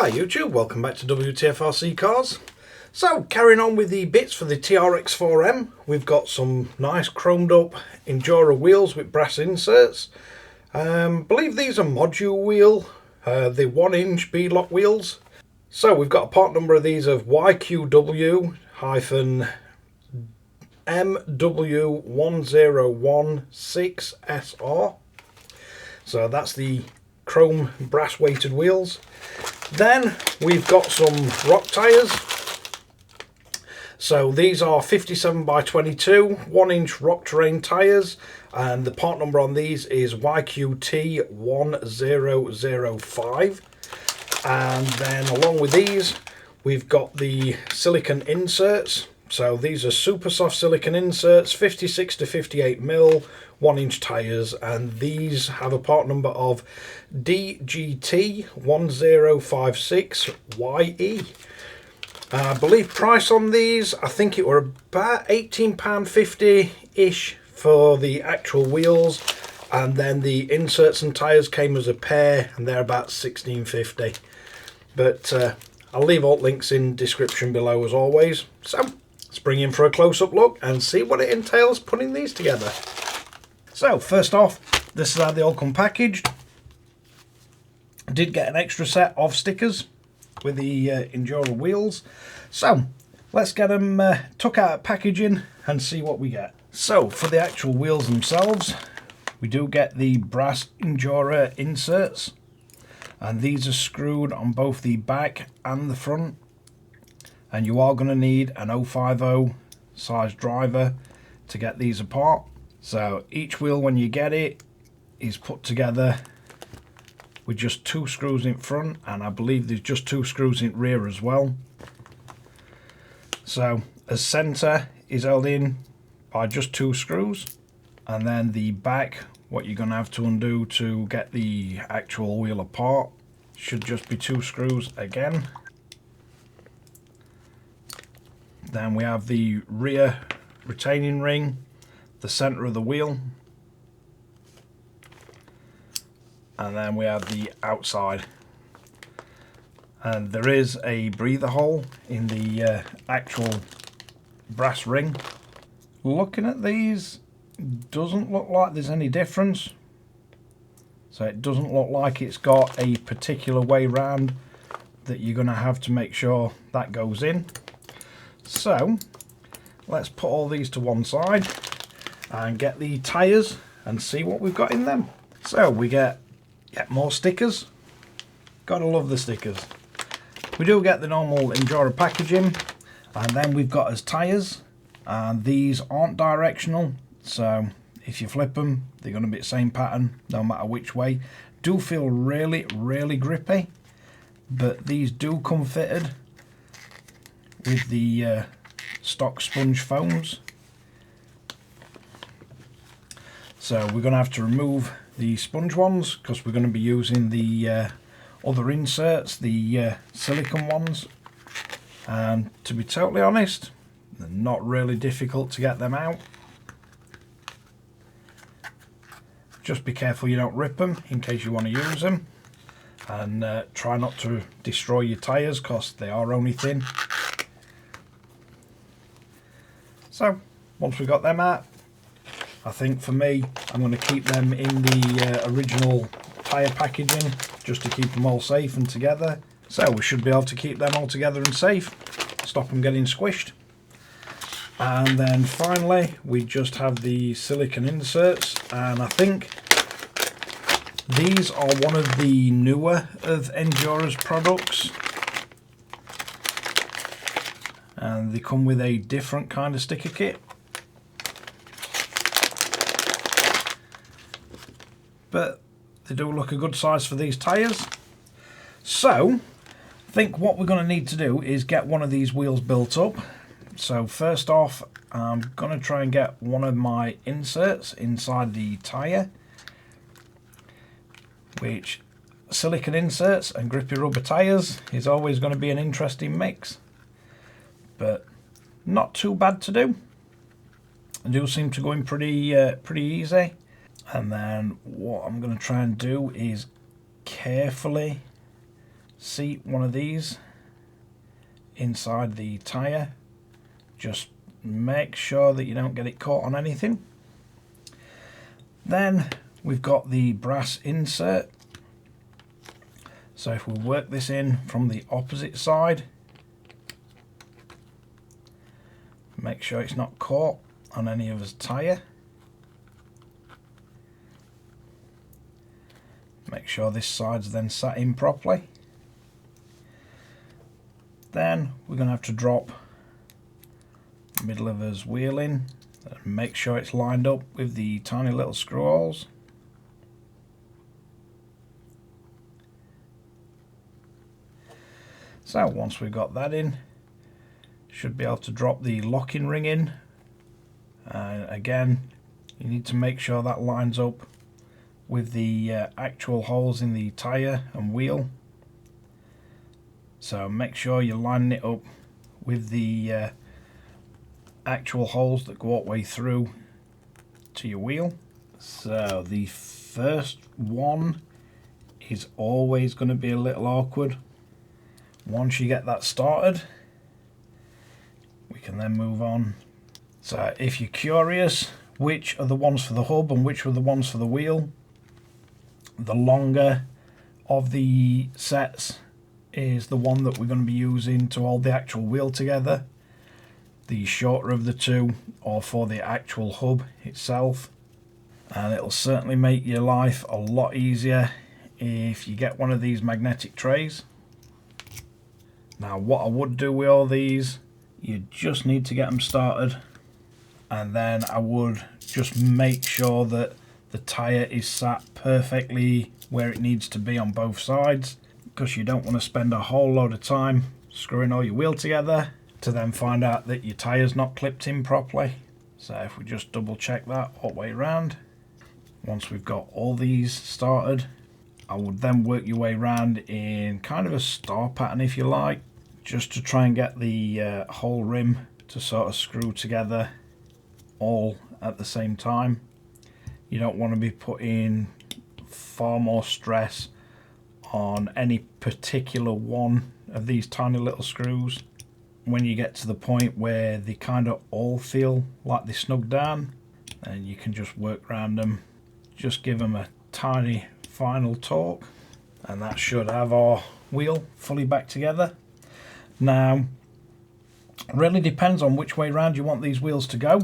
Hi YouTube, welcome back to Wtf Rc Cars. So carrying on with the bits for the TRX4M, we've got some nice chromed up INJORA wheels with brass inserts. Believe these are ModuWheel, the 1-inch beadlock wheels. So we've got a part number of these of YQW-MW10116SR. So that's the chrome brass weighted wheels. Then we've got some rock tyres. So these are 57 by 22 1-inch rock terrain tyres, and the part number on these is YQT1005. And then along with these we've got the silicone inserts. So these are super soft silicone inserts, 56 to 58mm 1-inch tyres, and these have a part number of DGT1056YE. I believe price on these, I think it were about £18.50-ish for the actual wheels, and then the inserts and tyres came as a pair and they're about £16.50. But I'll leave all links in description below as always. So let's bring in for a close-up look and see what it entails putting these together. So first off, this is how they all come packaged. I did get an extra set of stickers with the INJORA wheels. So let's get them took out of packaging and see what we get. So for the actual wheels themselves, we do get the brass INJORA inserts, and these are screwed on both the back and the front, and you are going to need an 050 size driver to get these apart. So each wheel, when you get it, is put together with just 2 screws in front, and I believe there's just 2 screws in rear as well. So the centre is held in by just 2 screws, and then the back, what you're going to have to undo to get the actual wheel apart, should just be 2 screws again. Then we have the rear retaining ring, the centre of the wheel, and then we have the outside. And there is a breather hole in the actual brass ring. Looking at these, doesn't look like there's any difference. So it doesn't look like it's got a particular way round that you're going to have to make sure that goes in. So let's put all these to one side and get the tyres and see what we've got in them. So we get more stickers. Gotta love the stickers. We do get the normal INJORA packaging, and then we've got as tyres, and these aren't directional, so if you flip them they're going to be the same pattern no matter which way. Do feel really grippy, but these do come fitted with the stock sponge foams. So we're going to have to remove the sponge ones because we're going to be using the other inserts, the silicone ones, and to be totally honest, they're not really difficult to get them out. Just be careful you don't rip them in case you want to use them, and try not to destroy your tyres because they are only thin. So once we got them out, I think for me I'm going to keep them in the original tyre packaging just to keep them all safe and together. So we should be able to keep them all together and safe, stop them getting squished. And then finally we just have the silicone inserts, and I think these are one of the newer of INJORA's products, and they come with a different kind of sticker kit. But they do look a good size for these tyres. So I think what we're going to need to do is get one of these wheels built up. So first off, I'm going to try and get one of my inserts inside the tyre, which silicone inserts and grippy rubber tyres is always going to be an interesting mix, but not too bad to do. They do seem to go in pretty easy. And then what I'm going to try and do is carefully seat one of these inside the tyre. Just make sure that you don't get it caught on anything. Then we've got the brass insert. So if we work this in from the opposite side, make sure it's not caught on any of his tyre. Make sure this side's then sat in properly. Then we're going to have to drop the middle of his wheel in and make sure it's lined up with the tiny little screw holes. So once we've got that in, should be able to drop the locking ring in. Again, you need to make sure that lines up with the actual holes in the tyre and wheel. So make sure you're lining it up with the actual holes that go all the way through to your wheel. So the first one is always going to be a little awkward. Once you get that started, we can then move on. So if you're curious which are the ones for the hub and which are the ones for the wheel, the longer of the sets is the one that we're going to be using to hold the actual wheel together. The shorter of the two are for the actual hub itself, and it'll certainly make your life a lot easier if you get one of these magnetic trays. Now what I would do with all these, you just need to get them started, and then I would just make sure that the tyre is sat perfectly where it needs to be on both sides, because you don't want to spend a whole load of time screwing all your wheel together to then find out that your tyre's not clipped in properly. So if we just double check that all the way around, once we've got all these started, I would then work your way around in kind of a star pattern if you like, just to try and get the whole rim to sort of screw together all at the same time. You don't want to be putting far more stress on any particular one of these tiny little screws. When you get to the point where they kind of all feel like they snug down, and you can just work around them, just give them a tiny final torque, and that should have our wheel fully back together. Now, it really depends on which way round you want these wheels to go.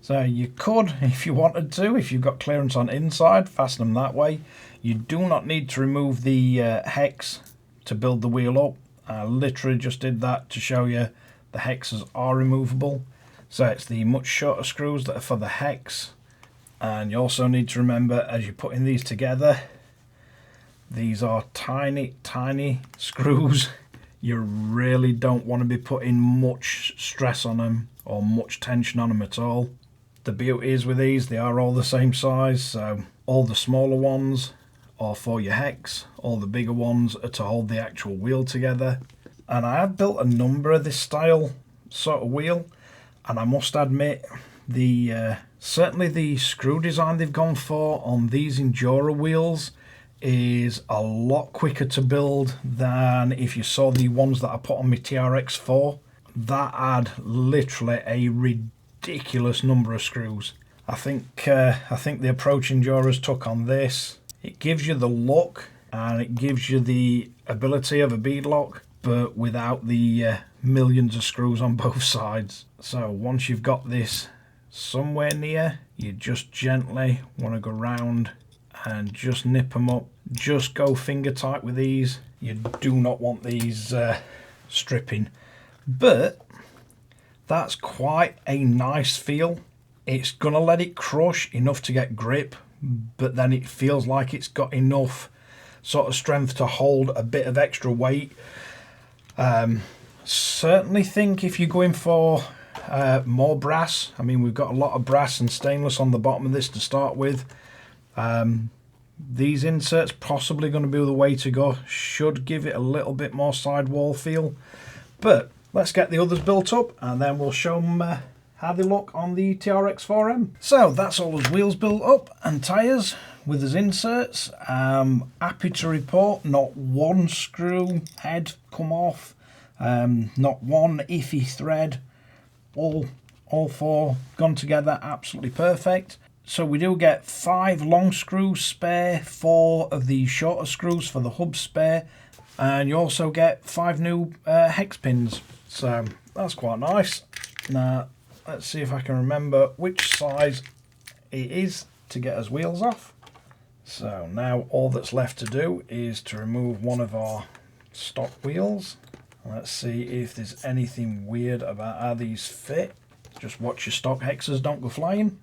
So you could, if you wanted to, if you've got clearance on inside, fasten them that way. You do not need to remove the hex to build the wheel up. I literally just did that to show you the hexes are removable. So it's the much shorter screws that are for the hex. And you also need to remember, as you're putting these together, these are tiny, tiny screws. You really don't want to be putting much stress on them or much tension on them at all. The beauty is with these, they are all the same size, so all the smaller ones are for your hex, all the bigger ones are to hold the actual wheel together. And I have built a number of this style sort of wheel, and I must admit, certainly the screw design they've gone for on these INJORA wheels is a lot quicker to build than if you saw the ones that I put on my TRX4. That had literally a ridiculous number of screws. I think the approach INJORA's took on this, it gives you the look and it gives you the ability of a beadlock, but without the millions of screws on both sides. So once you've got this somewhere near, you just gently want to go round and just nip them up. Just go finger tight with these. You do not want these stripping, but that's quite a nice feel. It's gonna let it crush enough to get grip, but then it feels like it's got enough sort of strength to hold a bit of extra weight. Certainly think if you're going for more brass, I mean, we've got a lot of brass and stainless on the bottom of this to start with. These inserts possibly going to be the way to go. Should give it a little bit more sidewall feel. But let's get the others built up and then we'll show them how they look on the TRX4M. So that's all those wheels built up and tyres. with his inserts. Happy to report not one screw head come off, not one iffy thread, all 4 gone together absolutely perfect. So we do get 5 long screws spare, 4 of the shorter screws for the hub spare, and you also get 5 new hex pins, so that's quite nice. Now let's see if I can remember which size it is to get his wheels off. So now all that's left to do is to remove one of our stock wheels. Let's see if there's anything weird about how these fit. Just watch your stock hexes don't go flying.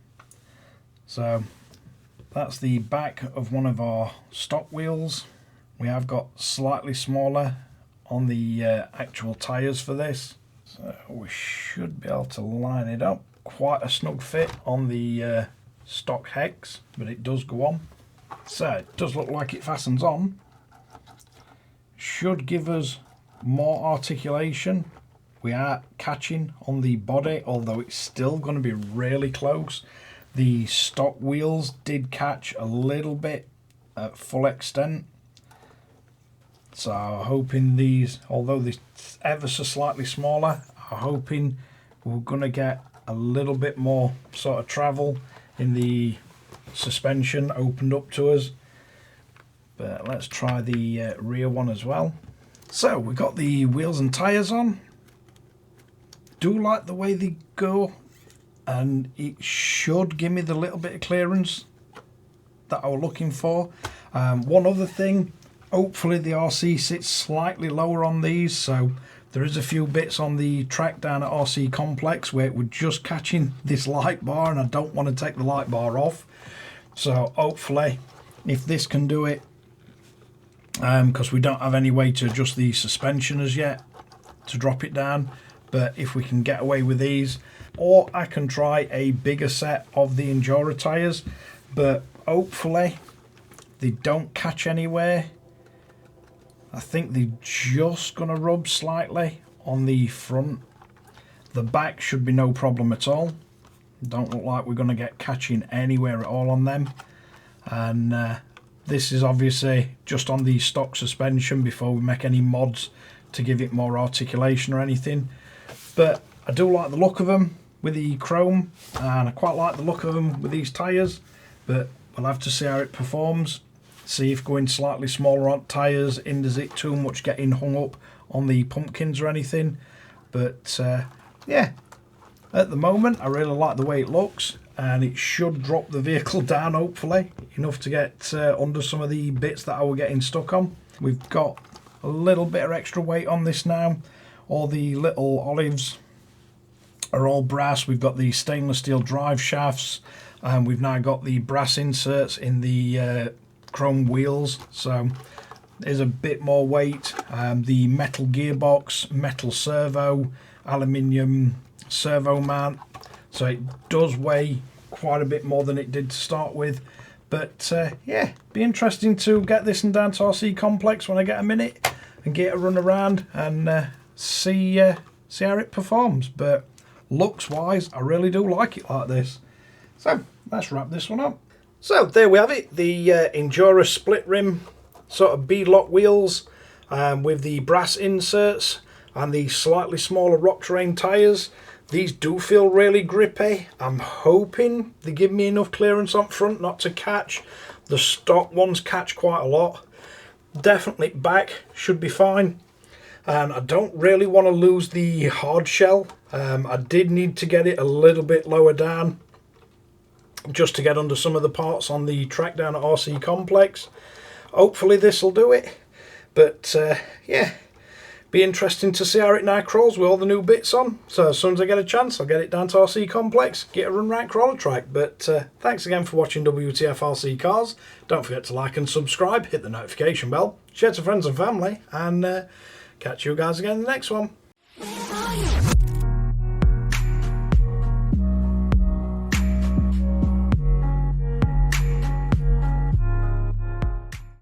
So that's the back of one of our stock wheels. We have got slightly smaller on the actual tyres for this, so we should be able to line it up. Quite a snug fit on the stock hex, but it does go on. So it does look like it fastens on. Should give us more articulation. We are catching on the body, although it's still going to be really close. The stock wheels did catch a little bit at full extent. So I'm hoping these, although they're ever so slightly smaller, I'm hoping we're going to get a little bit more sort of travel in the suspension opened up to us. But let's try the rear one as well. So we've got the wheels and tyres on. Do like the way they go, and it should give me the little bit of clearance that I was looking for. One other thing, hopefully the RC sits slightly lower on these, so there is a few bits on the track down at RC Complex where it was just catching this light bar, and I don't want to take the light bar off. So hopefully if this can do it, because we don't have any way to adjust the suspension as yet to drop it down, but if we can get away with these, or I can try a bigger set of the Injora tyres, but hopefully they don't catch anywhere. I think they're just going to rub slightly on the front. The back should be no problem at all. Don't look like we're going to get catching anywhere at all on them. And this is obviously just on the stock suspension before we make any mods to give it more articulation or anything. But I do like the look of them with the chrome, and I quite like the look of them with these tyres, but we'll have to see how it performs. See if going slightly smaller on tyres hinders it too much getting hung up on the pumpkins or anything. But yeah, at the moment I really like the way it looks, and it should drop the vehicle down hopefully enough to get under some of the bits that I were getting stuck on. We've got a little bit of extra weight on this now. All the little olives are all brass. We've got the stainless steel drive shafts, and we've now got the brass inserts in the chrome wheels, so there's a bit more weight. The metal gearbox, metal servo, aluminium servo mount, so it does weigh quite a bit more than it did to start with. But yeah, be interesting to get this one down to RC Complex when I get a minute and get a run around and see how it performs. But looks wise, I really do like it like this. So let's wrap this one up. So there we have it, the Injora split rim sort of beadlock wheels with the brass inserts and the slightly smaller rock terrain tyres. These do feel really grippy. I'm hoping they give me enough clearance up front not to catch. The stock ones catch quite a lot. Definitely back should be fine. And I don't really want to lose the hard shell. I did need to get it a little bit lower down just to get under some of the parts on the track down at RC Complex. Hopefully this will do it. But yeah, be interesting to see how it now crawls with all the new bits on. So as soon as I get a chance, I'll get it down to RC Complex, get a run round crawler track. But thanks again for watching Wtf Rc Cars. Don't forget to like and subscribe, hit the notification bell, share to friends and family, and catch you guys again in the next one.